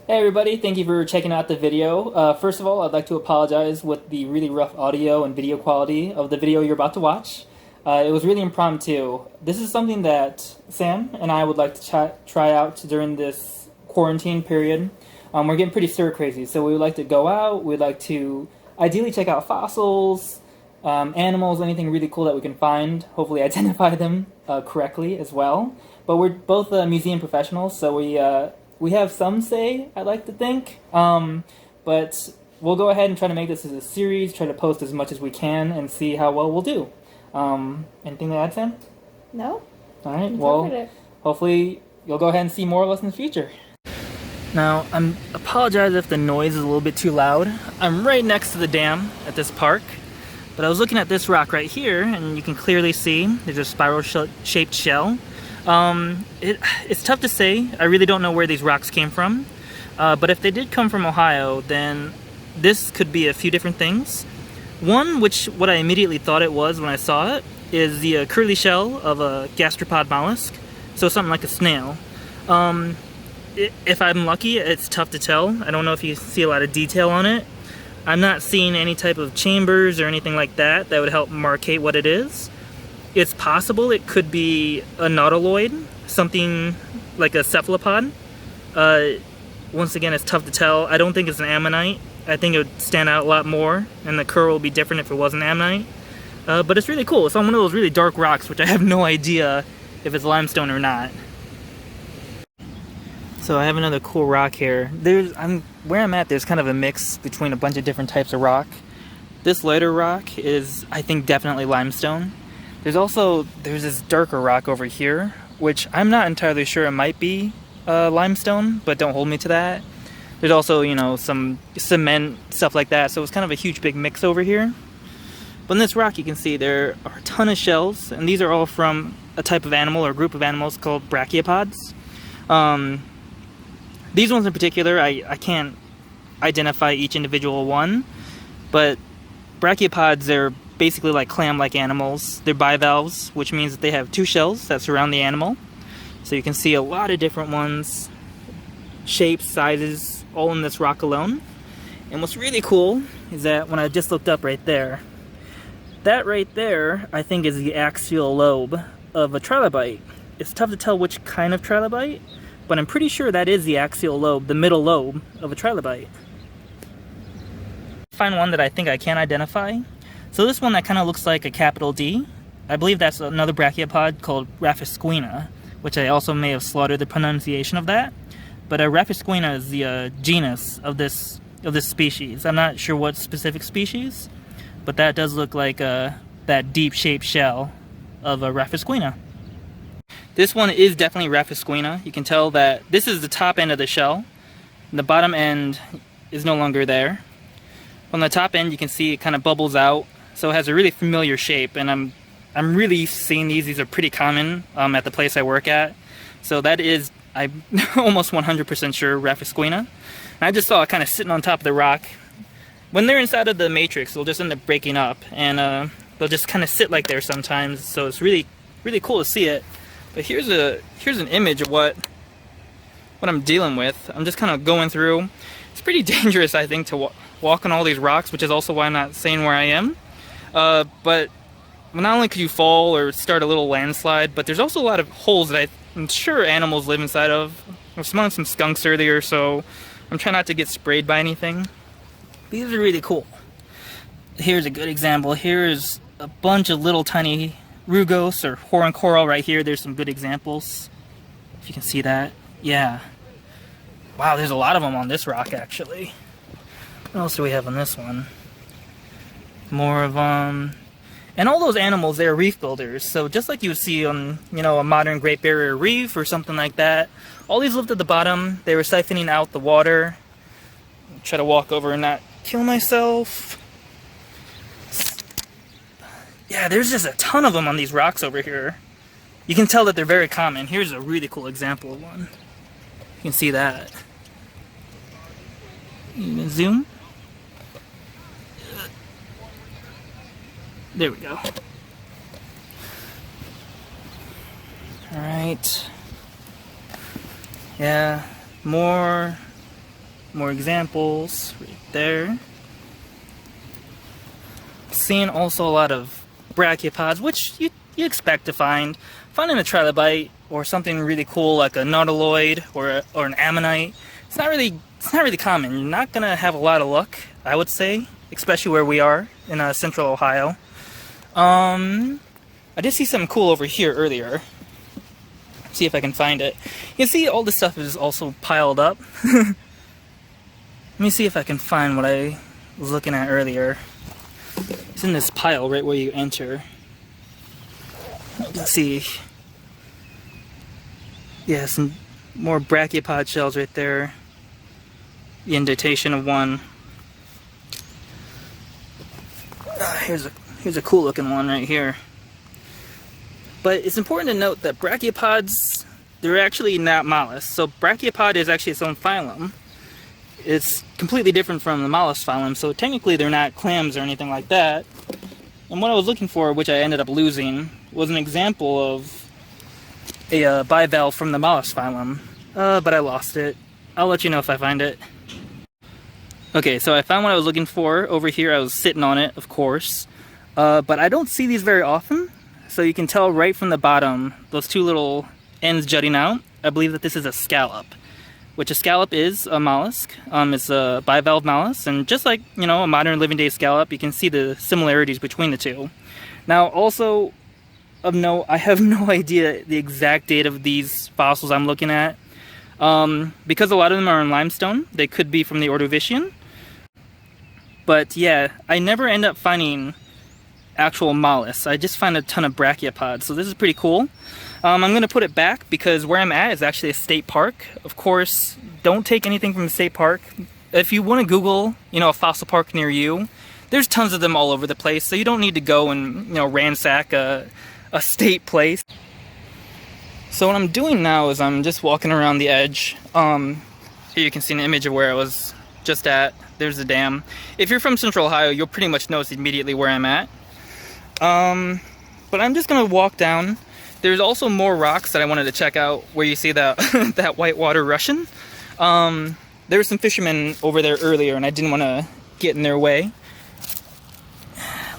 Hey everybody, thank you for checking out the video. First of all, I'd like to apologize with the really rough audio and video quality of the video you're about to watch. It was really impromptu. This is something that Sam and I would like to try out during this quarantine period. We're getting pretty stir crazy, so we would like to go out, we'd like to ideally check out fossils, animals, anything really cool that we can find, hopefully identify them correctly as well. But we're both museum professionals, so we have some say, I like to think, but we'll go ahead and try to make this as a series, try to post as much as we can, and see how well we'll do. Anything to add, Sam? No. Alright, well, hopefully you'll go ahead and see more of us in the future. Now, I apologize if the noise is a little bit too loud. I'm right next to the dam at this park, but I was looking at this rock right here, and you can clearly see there's a spiral-shaped shell. It's tough to say. I really don't know where these rocks came from, but if they did come from Ohio, then this could be a few different things. One, what I immediately thought it was when I saw it, is the curly shell of a gastropod mollusk, so something like a snail. If I'm lucky, it's tough to tell. I don't know if you see a lot of detail on it. I'm not seeing any type of chambers or anything like that would help markate what it is. It's possible it could be a nautiloid, something like a cephalopod. Once again, it's tough to tell. I don't think it's an ammonite. I think it would stand out a lot more, and the curl would be different if it was an ammonite. But it's really cool. It's on one of those really dark rocks, which I have no idea if it's limestone or not. So I have another cool rock here. Where I'm at, there's kind of a mix between a bunch of different types of rock. This lighter rock is, I think, definitely limestone. There's this darker rock over here, which I'm not entirely sure it might be limestone, but don't hold me to that. There's also, some cement, stuff like that, so it's kind of a huge big mix over here. But in this rock you can see there are a ton of shells, and these are all from a type of animal or group of animals called brachiopods. These ones in particular, I can't identify each individual one, but brachiopods, they're basically like clam-like animals. They're bivalves, which means that they have two shells that surround the animal. So you can see a lot of different ones, shapes, sizes, all in this rock alone. And what's really cool is that when I just looked up right there, that right there, I think, is the axial lobe of a trilobite. It's tough to tell which kind of trilobite, but I'm pretty sure that is the axial lobe, the middle lobe of a trilobite. Find one that I think I can identify. So this one that kind of looks like a capital D, I believe that's another brachiopod called Raphusquena, which I also may have slaughtered the pronunciation of that. But Raphusquena is the genus of this species. I'm not sure what specific species, but that does look like that deep-shaped shell of a Raphusquena. This one is definitely Raphusquena. You can tell that this is the top end of the shell, and the bottom end is no longer there. On the top end, you can see it kind of bubbles out, so it has a really familiar shape, and I'm really seeing these are pretty common at the place I work at. So that is, I'm almost 100% sure, Raphusquena. And I just saw it kind of sitting on top of the rock. When they're inside of the matrix, they'll just end up breaking up, and they'll just kind of sit like there sometimes, so it's really, really cool to see it. But here's an image of what I'm dealing with. I'm just kind of going through. It's pretty dangerous, I think, to walk on all these rocks, which is also why I'm not saying where I am. But not only could you fall or start a little landslide, but there's also a lot of holes that I'm sure animals live inside of. I was smelling some skunks earlier, so I'm trying not to get sprayed by anything. These are really cool. Here's a good example. Here's a bunch of little tiny rugose or horn coral right here. There's some good examples, if you can see that. Yeah. Wow, there's a lot of them on this rock, actually. What else do we have on this one? More of them. And all those animals, they're reef builders. So just like you would see on, a modern Great Barrier Reef or something like that, all these lived at the bottom. They were siphoning out the water. I'll try to walk over and not kill myself. Yeah, there's just a ton of them on these rocks over here. You can tell that they're very common. Here's a really cool example of one. You can see that. You can zoom. There we go. Alright. Yeah, more More examples right there. Seeing also a lot of brachiopods, which you expect to find. Finding a trilobite or something really cool like a nautiloid or an ammonite, it's not really common. You're not gonna have a lot of luck, I would say, especially where we are in central Ohio. I did see something cool over here earlier. See if I can find it. You can see all this stuff is also piled up. Let me see if I can find what I was looking at earlier. It's in this pile right where you enter. Let's see. Yeah, some more brachiopod shells right there. The indentation of one. Here's a cool looking one right here. But it's important to note that brachiopods, they're actually not mollusks. So brachiopod is actually its own phylum. It's completely different from the mollusk phylum, so technically they're not clams or anything like that. And what I was looking for, which I ended up losing, was an example of a bivalve from the mollusk phylum. But I lost it. I'll let you know if I find it. Okay, so I found what I was looking for over here. I was sitting on it, of course. But I don't see these very often. So you can tell right from the bottom, those two little ends jutting out. I believe that this is a scallop, which a scallop is a mollusk. It's a bivalve mollusk, and just like, you know, a modern living day scallop, you can see the similarities between the two. Now, also of note, I have no idea the exact date of these fossils I'm looking at. Because a lot of them are in limestone, they could be from the Ordovician. But yeah, I never end up finding actual mollusks. I just find a ton of brachiopods, so this is pretty cool. I'm going to put it back because where I'm at is actually a state park. Of course, don't take anything from the state park. If you want to Google, you know, a fossil park near you, there's tons of them all over the place, so you don't need to go and, you know, ransack a state place. So what I'm doing now is I'm just walking around the edge. Here you can see an image of where I was just at. There's the dam. If you're from Central Ohio, you'll pretty much notice immediately where I'm at. But I'm just gonna walk down. There's also more rocks that I wanted to check out where you see that that whitewater Russian. There were some fishermen over there earlier and I didn't want to get in their way.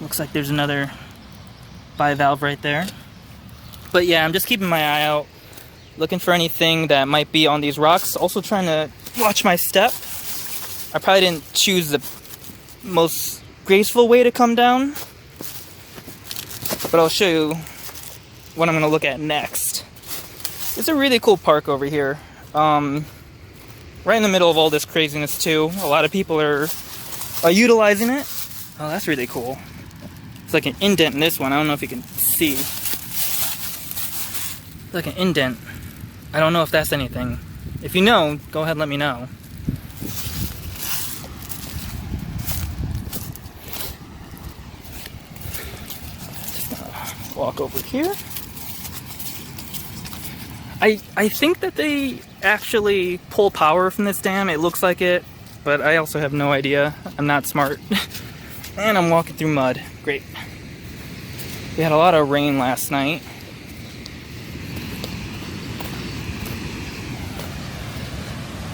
Looks like there's another bivalve right there. But yeah, I'm just keeping my eye out, looking for anything that might be on these rocks. Also trying to watch my step. I probably didn't choose the most graceful way to come down, but I'll show you what I'm going to look at next. It's a really cool park over here. Right in the middle of all this craziness too. A lot of people are utilizing it. Oh, that's really cool. It's like an indent in this one. I don't know if you can see. It's like an indent. I don't know if that's anything. If you know, go ahead and let me know. Walk over here. I think that they actually pull power from this dam. It looks like it, but I also have no idea. I'm not smart. And I'm walking through mud. Great. We had a lot of rain last night.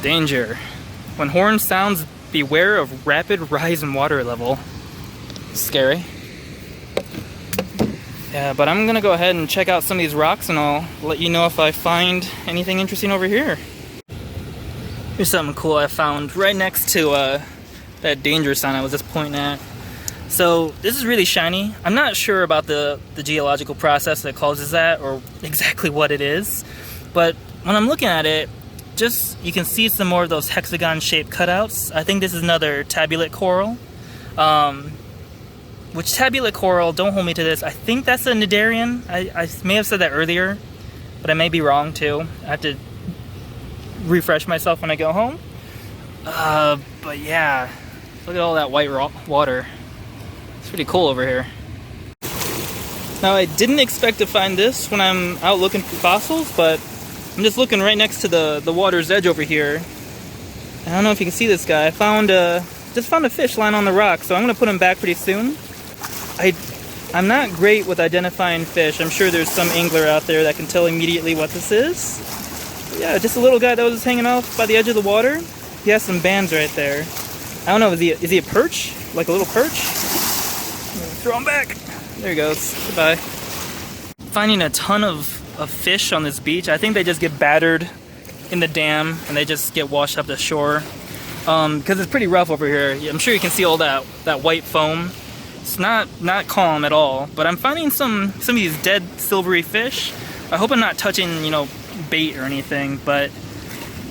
Danger. When horn sounds, beware of rapid rise in water level. Scary. Yeah, but I'm gonna go ahead and check out some of these rocks and I'll let you know if I find anything interesting over here. Here's something cool I found right next to that danger sign I was just pointing at. So this is really shiny. I'm not sure about the geological process that causes that or exactly what it is, but when I'm looking at it, just you can see some more of those hexagon shaped cutouts. I think this is another tabulate coral. Which tabulate coral, don't hold me to this, I think that's a cnidarian. I may have said that earlier, but I may be wrong too. I have to refresh myself when I go home. But yeah, look at all that white water. It's pretty cool over here. Now I didn't expect to find this when I'm out looking for fossils, but I'm just looking right next to the water's edge over here. I don't know if you can see this guy. I just found a fish lying on the rock, so I'm gonna put him back pretty soon. I'm not great with identifying fish. I'm sure there's some angler out there that can tell immediately what this is. But yeah, just a little guy that was hanging out by the edge of the water. He has some bands right there. I don't know, is he a perch? Like a little perch? Throw him back. There he goes. Goodbye. Finding a ton of fish on this beach. I think they just get battered in the dam and they just get washed up to shore. Because it's pretty rough over here. I'm sure you can see all that white foam. It's not calm at all. But I'm finding some of these dead silvery fish. I hope I'm not touching, you know, bait or anything. But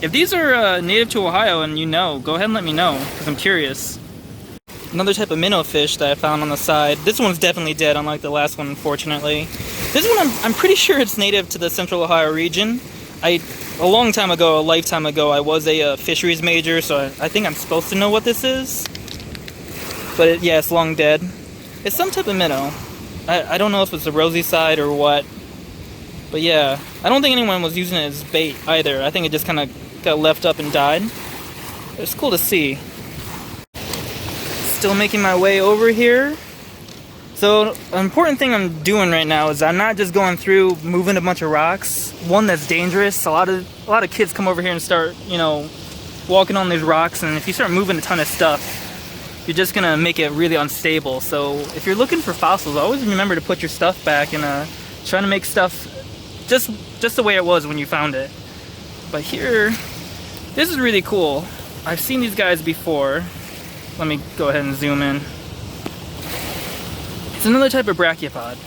if these are native to Ohio and you know, go ahead and let me know, because I'm curious. Another type of minnow fish that I found on the side. This one's definitely dead, unlike the last one, unfortunately. This one, I'm pretty sure it's native to the Central Ohio region. A long time ago, a lifetime ago, I was a fisheries major, so I think I'm supposed to know what this is. But yeah, it's long dead. It's some type of minnow. I don't know if it's the rosy side or what. But yeah, I don't think anyone was using it as bait either. I think it just kind of got left up and died. It's cool to see. Still making my way over here. So, an important thing I'm doing right now is I'm not just going through moving a bunch of rocks. One, that's dangerous. A lot of kids come over here and start, you know, walking on these rocks, and if you start moving a ton of stuff, you're just gonna make it really unstable. So, if you're looking for fossils, always remember to put your stuff back and try to make stuff just the way it was when you found it. But here, this is really cool. I've seen these guys before. Let me go ahead and zoom in. It's another type of brachiopod.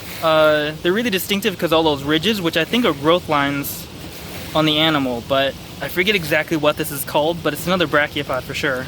They're really distinctive because all those ridges, which I think are growth lines on the animal, but I forget exactly what this is called, but it's another brachiopod for sure.